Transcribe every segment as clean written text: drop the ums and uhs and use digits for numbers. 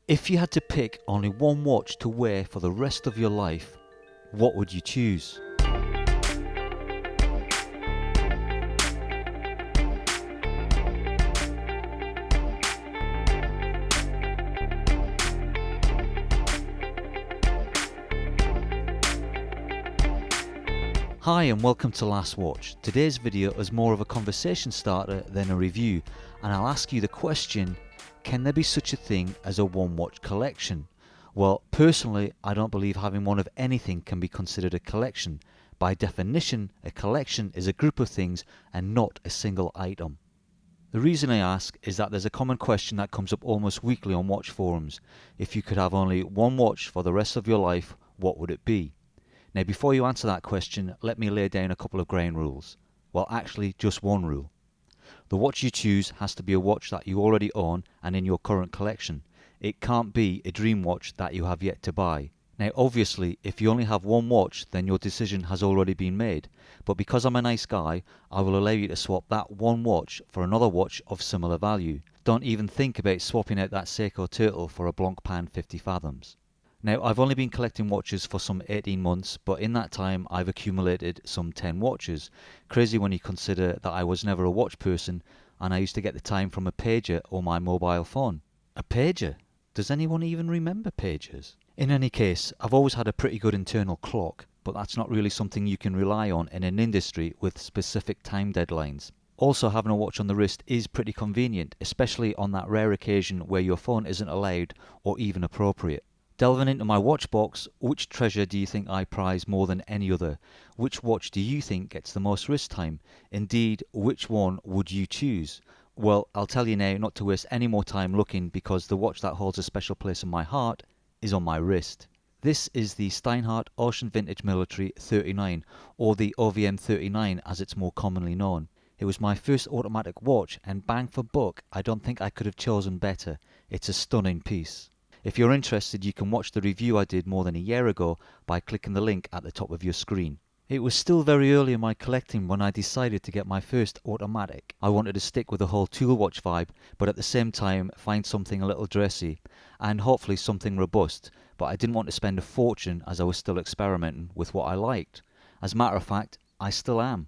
If you had to pick only one watch to wear for the rest of your life, what would you choose? Hi and welcome to Last Watch. Today's video is more of a conversation starter than a review, and I'll ask you the question, can there be such a thing as a one watch collection? Well, personally, I don't believe having one of anything can be considered a collection. By definition, a collection is a group of things and not a single item. The reason I ask is that there's a common question that comes up almost weekly on watch forums. If you could have only one watch for the rest of your life, what would it be? Now, before you answer that question, let me lay down a couple of ground rules. Well, actually, just one rule. The watch you choose has to be a watch that you already own and in your current collection. It can't be a dream watch that you have yet to buy. Now, obviously, if you only have one watch, then your decision has already been made. But because I'm a nice guy, I will allow you to swap that one watch for another watch of similar value. Don't even think about swapping out that Seiko Turtle for a Blancpain 50 Fathoms. Now, I've only been collecting watches for some 18 months, but in that time I've accumulated some 10 watches. Crazy when you consider that I was never a watch person and I used to get the time from a pager or my mobile phone. A pager? Does anyone even remember pagers? In any case, I've always had a pretty good internal clock, but that's not really something you can rely on in an industry with specific time deadlines. Also, having a watch on the wrist is pretty convenient, especially on that rare occasion where your phone isn't allowed or even appropriate. Delving into my watch box, which treasure do you think I prize more than any other? Which watch do you think gets the most wrist time? Indeed, which one would you choose? Well, I'll tell you now not to waste any more time looking, because the watch that holds a special place in my heart is on my wrist. This is the Steinhart Ocean Vintage Military 39, or the OVM 39 as it's more commonly known. It was my first automatic watch, and bang for buck, I don't think I could have chosen better. It's a stunning piece. If you're interested, you can watch the review I did more than a year ago by clicking the link at the top of your screen. It was still very early in my collecting when I decided to get my first automatic. I wanted to stick with the whole tool watch vibe, but at the same time find something a little dressy and hopefully something robust, but I didn't want to spend a fortune as I was still experimenting with what I liked. As a matter of fact, I still am.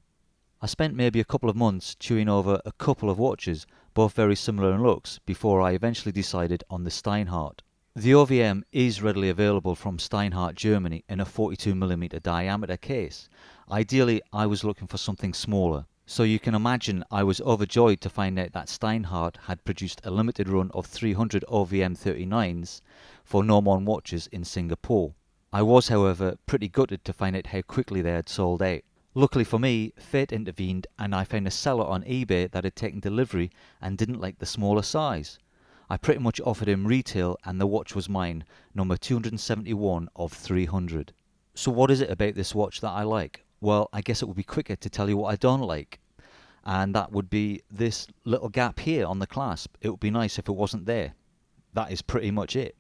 I spent maybe a couple of months chewing over a couple of watches, both very similar in looks, before I eventually decided on the Steinhart. The OVM is readily available from Steinhart, Germany in a 42mm diameter case. Ideally, I was looking for something smaller, so you can imagine I was overjoyed to find out that Steinhart had produced a limited run of 300 OVM 39s for Nomon watches in Singapore. I was, however, pretty gutted to find out how quickly they had sold out. Luckily for me, fate intervened and I found a seller on eBay that had taken delivery and didn't like the smaller size. I pretty much offered him retail and the watch was mine, number 271 of 300. So what is it about this watch that I like? Well, I guess it would be quicker to tell you what I don't like. And that would be this little gap here on the clasp. It would be nice if it wasn't there. That is pretty much it.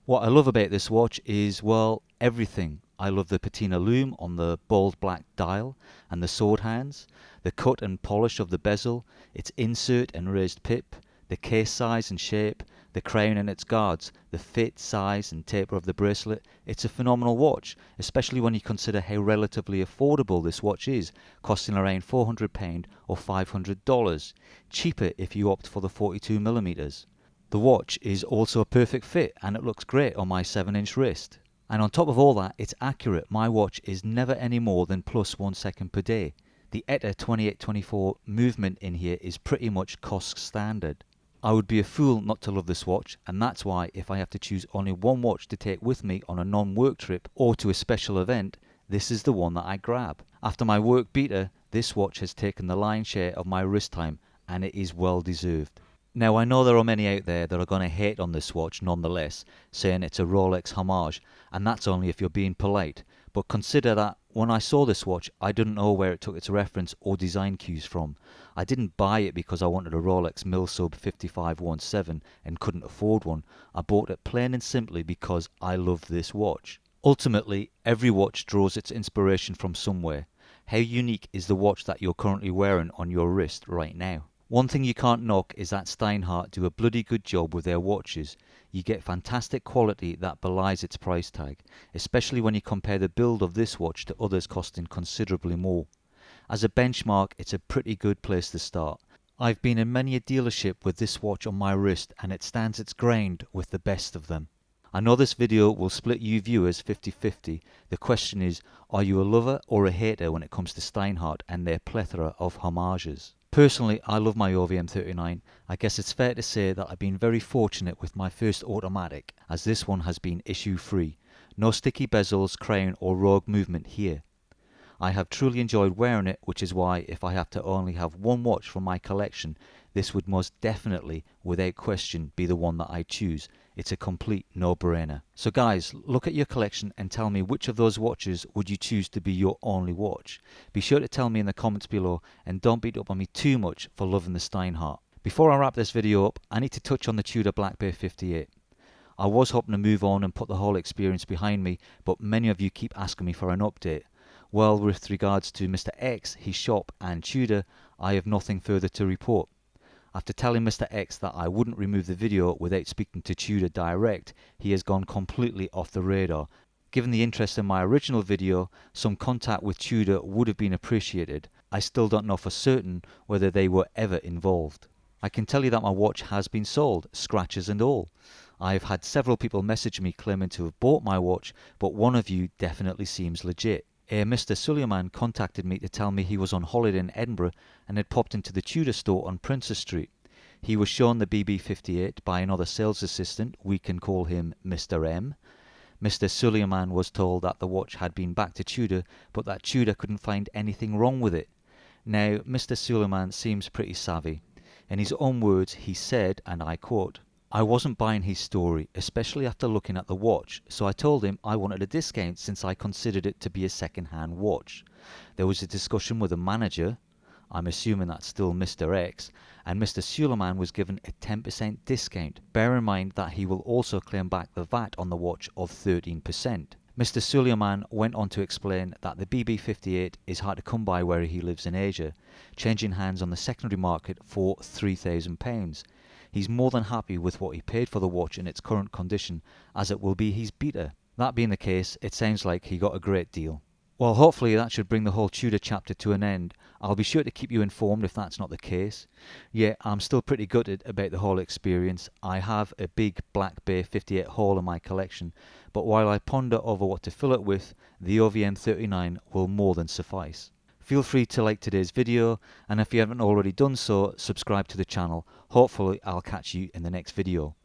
What I love about this watch is, well, everything. I love the patina lume on the bold black dial and the sword hands, the cut and polish of the bezel, its insert and raised pip, the case size and shape, the crown and its guards, the fit, size and taper of the bracelet. It's a phenomenal watch, especially when you consider how relatively affordable this watch is, costing around £400 or $500, cheaper if you opt for the 42mm. The watch is also a perfect fit and it looks great on my 7-inch wrist. And on top of all that, it's accurate. My watch is never any more than plus 1 second per day. The ETA 2824 movement in here is pretty much cost standard. I would be a fool not to love this watch, and that's why if I have to choose only one watch to take with me on a non-work trip or to a special event, this is the one that I grab. After my work beater, this watch has taken the lion's share of my wrist time, and it is well deserved. Now, I know there are many out there that are going to hate on this watch nonetheless, saying it's a Rolex homage, and that's only if you're being polite. But consider that when I saw this watch, I didn't know where it took its reference or design cues from. I didn't buy it because I wanted a Rolex Milsub 5517 and couldn't afford one. I bought it plain and simply because I love this watch. Ultimately, every watch draws its inspiration from somewhere. How unique is the watch that you're currently wearing on your wrist right now? One thing you can't knock is that Steinhart do a bloody good job with their watches. You get fantastic quality that belies its price tag, especially when you compare the build of this watch to others costing considerably more. As a benchmark, it's a pretty good place to start. I've been in many a dealership with this watch on my wrist and it stands its ground with the best of them. I know this video will split you viewers 50-50. The question is, are you a lover or a hater when it comes to Steinhart and their plethora of homages? Personally, I love my OVM 39. I guess it's fair to say that I've been very fortunate with my first automatic, as this one has been issue free. No sticky bezels, crown or rogue movement here. I have truly enjoyed wearing it, which is why if I have to only have one watch from my collection, this would most definitely, without question, be the one that I choose. It's a complete no-brainer. So guys, look at your collection and tell me which of those watches would you choose to be your only watch. Be sure to tell me in the comments below and don't beat up on me too much for loving the Steinhart. Before I wrap this video up, I need to touch on the Tudor Black Bay 58. I was hoping to move on and put the whole experience behind me, but many of you keep asking me for an update. Well, with regards to Mr. X, his shop and Tudor, I have nothing further to report. After telling Mr. X that I wouldn't remove the video without speaking to Tudor direct, he has gone completely off the radar. Given the interest in my original video, some contact with Tudor would have been appreciated. I still don't know for certain whether they were ever involved. I can tell you that my watch has been sold, scratches and all. I have had several people message me claiming to have bought my watch, but one of you definitely seems legit. Mr. Suleiman contacted me to tell me he was on holiday in Edinburgh and had popped into the Tudor store on Princess Street. He was shown the BB58 by another sales assistant, we can call him Mr. M. Mr. Suleiman was told that the watch had been back to Tudor, but that Tudor couldn't find anything wrong with it. Now, Mr. Suleiman seems pretty savvy. In his own words, he said, and I quote, "I wasn't buying his story, especially after looking at the watch, so I told him I wanted a discount since I considered it to be a second-hand watch. There was a discussion with the manager, I'm assuming that's still Mr. X, and Mr. Suleiman was given a 10% discount. Bear in mind that he will also claim back the VAT on the watch of 13%. Mr. Suleiman went on to explain that the BB58 is hard to come by where he lives in Asia, changing hands on the secondary market for £3,000. He's more than happy with what he paid for the watch in its current condition, as it will be his beta. That being the case, it sounds like he got a great deal." Well, hopefully that should bring the whole Tudor chapter to an end. I'll be sure to keep you informed if that's not the case. Yeah, I'm still pretty gutted about the whole experience. I have a big Black Bay 58 haul in my collection, but while I ponder over what to fill it with, the OVM 39 will more than suffice. Feel free to like today's video, and if you haven't already done so, subscribe to the channel. Hopefully I'll catch you in the next video.